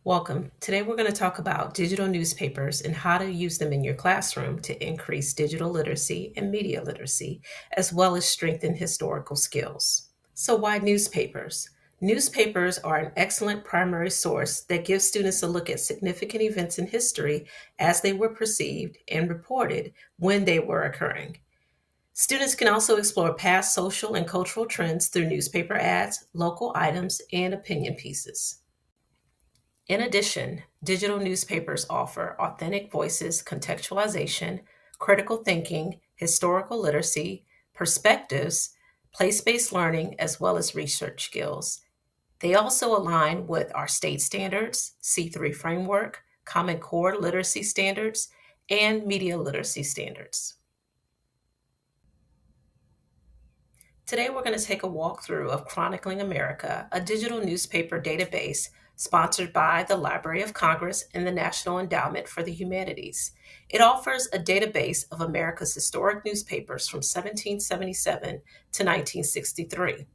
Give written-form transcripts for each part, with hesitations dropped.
Welcome. Today we're going to talk about digital newspapers and how to use them in your classroom to increase digital literacy and media literacy, as well as strengthen historical skills. So, why newspapers? Newspapers are an excellent primary source that gives students a look at significant events in history as they were perceived and reported when they were occurring. Students can also explore past social and cultural trends through newspaper ads, local items, and opinion pieces. In addition, digital newspapers offer authentic voices, contextualization, critical thinking, historical literacy, perspectives, place based learning, as well as research skills. They also align with our state standards, C3 framework, Common Core literacy standards, and media literacy standards. Today, we're going to take a walkthrough of Chronicling America, a digital newspaper database sponsored by the Library of Congress and the National Endowment for the Humanities. It offers a database of America's historic newspapers from 1777 to 1963.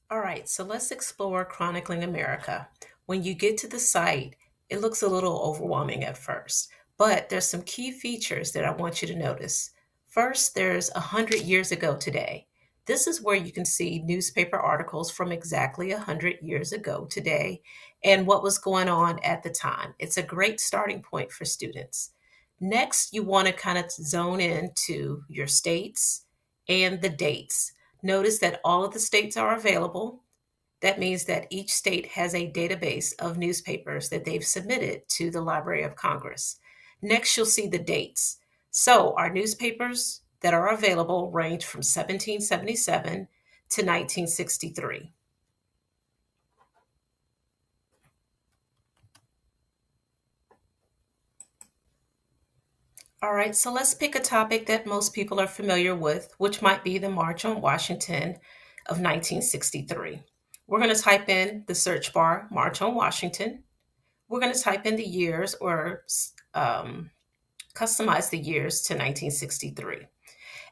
All right, so let's explore Chronicling America. When you get to the site, it looks a little overwhelming at first, but there's some key features that I want you to notice. First, there's 100 years ago today. This is where you can see newspaper articles from exactly 100 years ago today and what was going on at the time. It's a great starting point for students. Next, you want to kind of zone into your states and the dates. Notice that all of the states are available. That means that each state has a database of newspapers that they've submitted to the Library of Congress. Next, you'll see the dates. So, our newspapers that are available range from 1777 to 1963. All right, so let's pick a topic that most people are familiar with, which might be the March on Washington of 1963. We're going to type in the search bar, March on Washington. We're going to type in the years or customize the years to 1963.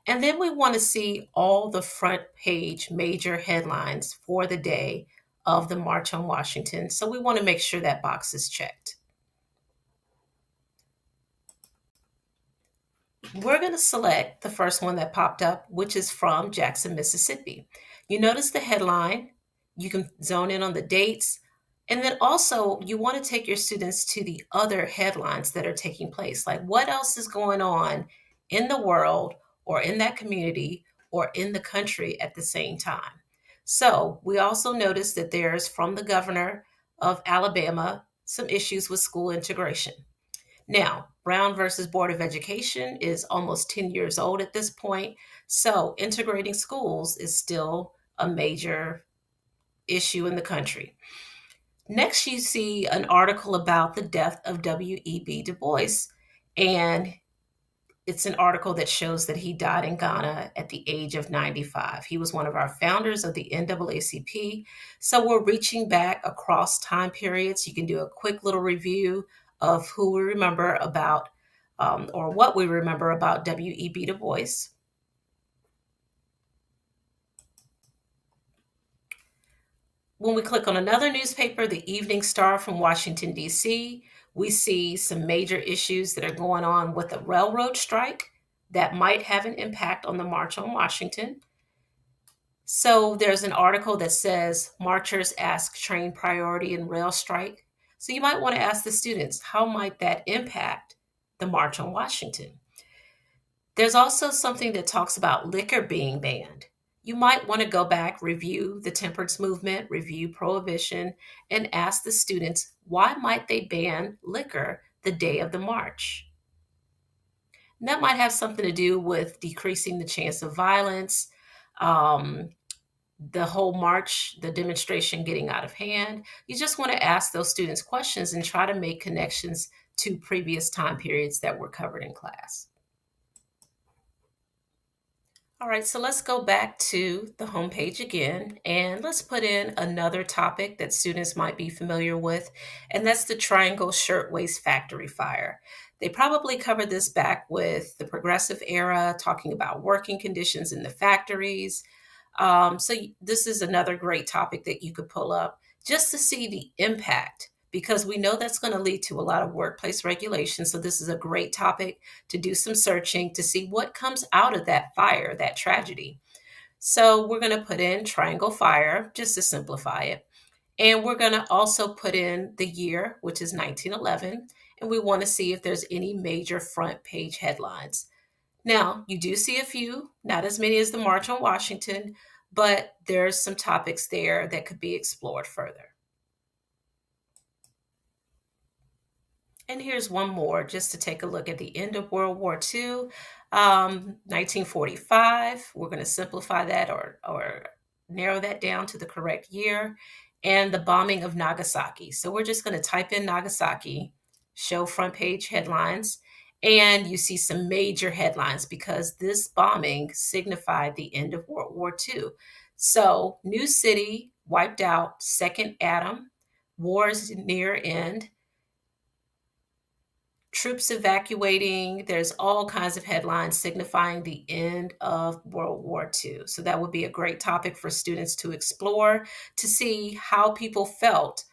And then we want to see all the front page major headlines for the day of the March on Washington. So we want to make sure that box is checked. We're going to select the first one that popped up, which is from Jackson, Mississippi. You notice the headline. You can zone in on the dates. And then also, you want to take your students to the other headlines that are taking place. Like, what else is going on in the world or in that community or in the country at the same time? So, we also notice that there's from the governor of Alabama some issues with school integration. Now, Brown versus Board of Education is almost 10 years old at this point. So, integrating schools is still a major issue in the country. Next, you see an article about the death of W.E.B. Du Bois, and it's an article that shows that he died in Ghana at the age of 95. He was one of our founders of the NAACP. So we're reaching back across time periods. You can do a quick little review of who we remember about or what we remember about W.E.B. Du Bois. When we click on another newspaper, the Evening Star from Washington, D.C., we see some major issues that are going on with a railroad strike that might have an impact on the March on Washington. So there's an article that says marchers ask train priority in rail strike. So you might want to ask the students, how might that impact the March on Washington? There's also something that talks about liquor being banned. You might want to go back, review the temperance movement, review prohibition, and ask the students, why might they ban liquor the day of the march? And that might have something to do with decreasing the chance of violence, the whole march, the demonstration getting out of hand. You just want to ask those students questions and try to make connections to previous time periods that were covered in class. All right, so let's go back to the homepage again, and let's put in another topic that students might be familiar with, and that's the Triangle Shirtwaist Factory Fire. They probably covered this back with the Progressive Era, talking about working conditions in the factories. So this is another great topic that you could pull up just to see the impact because we know that's going to lead to a lot of workplace regulation. So, this is a great topic to do some searching to see what comes out of that fire, that tragedy. So, we're going to put in Triangle Fire just to simplify it. And we're going to also put in the year, which is 1911. And we want to see if there's any major front page headlines. Now, you do see a few, not as many as the March on Washington, but there's some topics there that could be explored further. And here's one more just to take a look at the end of World War II, 1945. We're going to simplify that or narrow that down to the correct year, and the bombing of Nagasaki. So we're just going to type in Nagasaki, show front page headlines, and you see some major headlines because this bombing signified the end of World War II. So, new city wiped out, second atom, war's near end, troops evacuating. There's all kinds of headlines signifying the end of World War II. So that would be a great topic for students to explore to see how people felt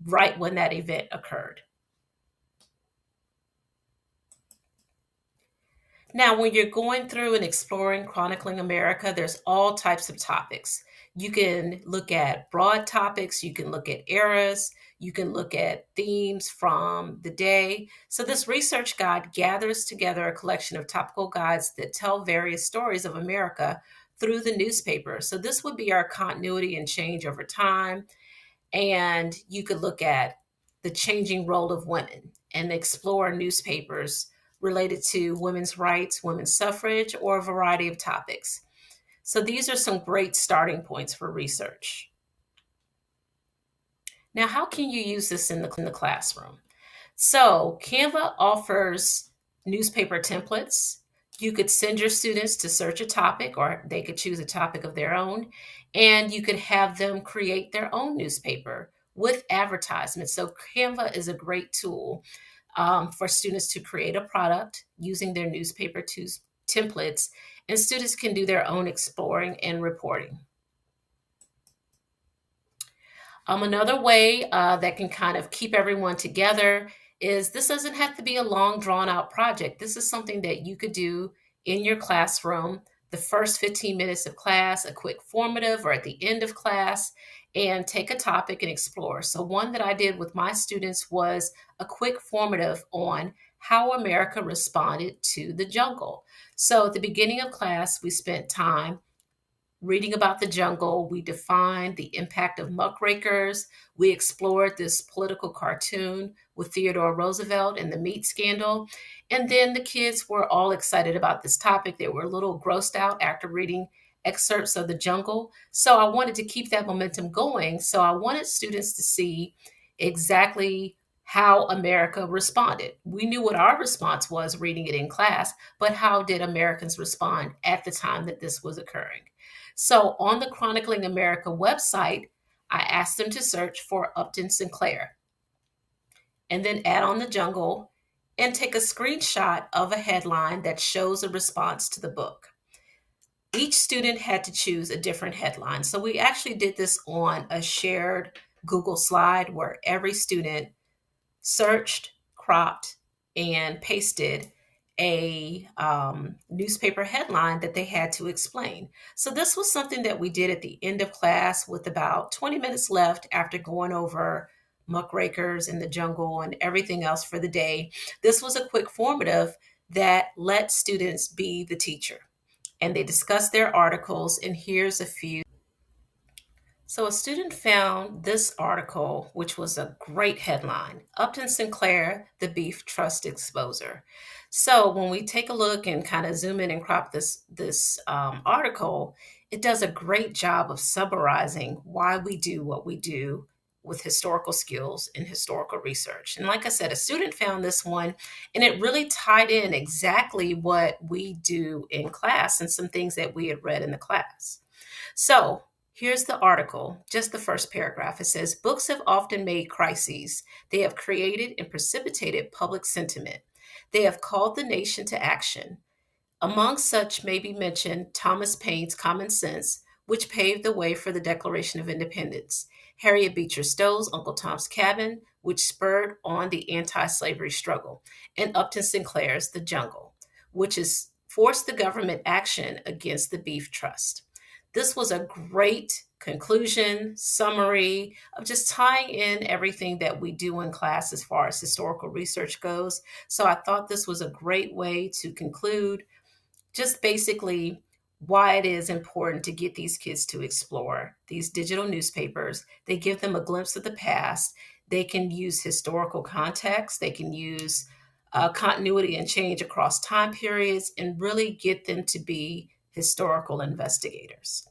right when that event occurred. Now, when you're going through and exploring Chronicling America, there's all types of topics. You can look at broad topics, you can look at eras, you can look at themes from the day. So, this research guide gathers together a collection of topical guides that tell various stories of America through the newspaper. So, this would be our continuity and change over time. And you could look at the changing role of women and explore newspapers related to women's rights, women's suffrage, or a variety of topics. So these are some great starting points for research. Now, how can you use this in the classroom? So Canva offers newspaper templates. You could send your students to search a topic, or they could choose a topic of their own, and you could have them create their own newspaper with advertisements. So Canva is a great tool for students to create a product using their newspaper templates, and students can do their own exploring and reporting. Another way that can kind of keep everyone together is this doesn't have to be a long, drawn out project. This is something that you could do in your classroom, the first 15 minutes of class, a quick formative, or at the end of class, and take a topic and explore. So, one that I did with my students was a quick formative on how America responded to the jungle. So, at the beginning of class, we spent time reading about the jungle. We defined the impact of muckrakers. We explored this political cartoon with Theodore Roosevelt and the meat scandal. And then the kids were all excited about this topic. They were a little grossed out after reading excerpts of the jungle. So I wanted to keep that momentum going. So I wanted students to see exactly how America responded. We knew what our response was reading it in class, but how did Americans respond at the time that this was occurring? So on the Chronicling America website, I asked them to search for Upton Sinclair and then add on the jungle and take a screenshot of a headline that shows a response to the book. Each student had to choose a different headline. So we actually did this on a shared Google slide where every student searched, cropped, and pasted a newspaper headline that they had to explain. So this was something that we did at the end of class with about 20 minutes left after going over muckrakers in the jungle and everything else for the day. This was a quick formative that let students be the teacher. And they discussed their articles, and here's a few. So a student found this article, which was a great headline, Upton Sinclair, the Beef Trust Exposer. So when we take a look and kind of zoom in and crop this article, it does a great job of summarizing why we do what we do with historical skills and historical research. And like I said, a student found this one, and it really tied in exactly what we do in class and some things that we had read in the class. So here's the article, just the first paragraph. It says, books have often made crises. They have created and precipitated public sentiment. They have called the nation to action. Among such may be mentioned Thomas Paine's Common Sense, which paved the way for the Declaration of Independence. Harriet Beecher Stowe's Uncle Tom's Cabin, which spurred on the anti slavery struggle, and Upton Sinclair's The Jungle, which has forced the government action against the Beef Trust. This was a great conclusion, summary of just tying in everything that we do in class as far as historical research goes. So I thought this was a great way to conclude just basically why it is important to get these kids to explore these digital newspapers. They give them a glimpse of the past. They can use historical context. They can use continuity and change across time periods and really get them to be historical investigators.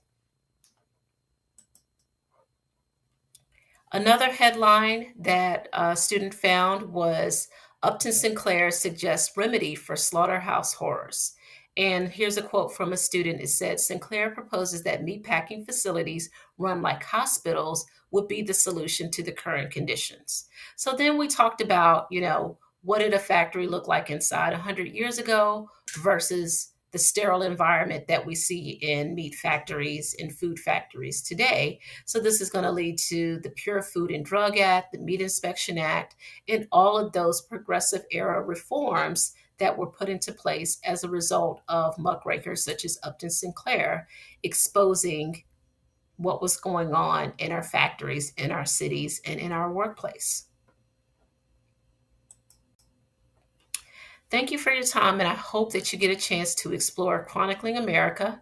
Another headline that a student found was Upton Sinclair suggests remedy for slaughterhouse horrors. And here's a quote from a student. It said, Sinclair proposes that meatpacking facilities run like hospitals would be the solution to the current conditions. So then we talked about, what did a factory look like inside 100 years ago versus the sterile environment that we see in meat factories and food factories today. So this is going to lead to the Pure Food and Drug Act, the Meat Inspection Act, and all of those progressive era reforms that were put into place as a result of muckrakers such as Upton Sinclair exposing what was going on in our factories, in our cities, and in our workplace. Thank you for your time, and I hope that you get a chance to explore Chronicling America.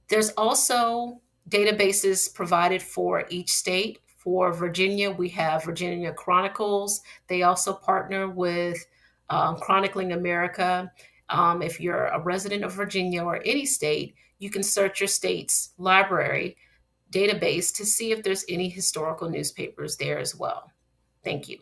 There's also databases provided for each state. For Virginia, we have Virginia Chronicles. They also partner with Chronicling America. If you're a resident of Virginia or any state, you can search your state's library database to see if there's any historical newspapers there as well. Thank you.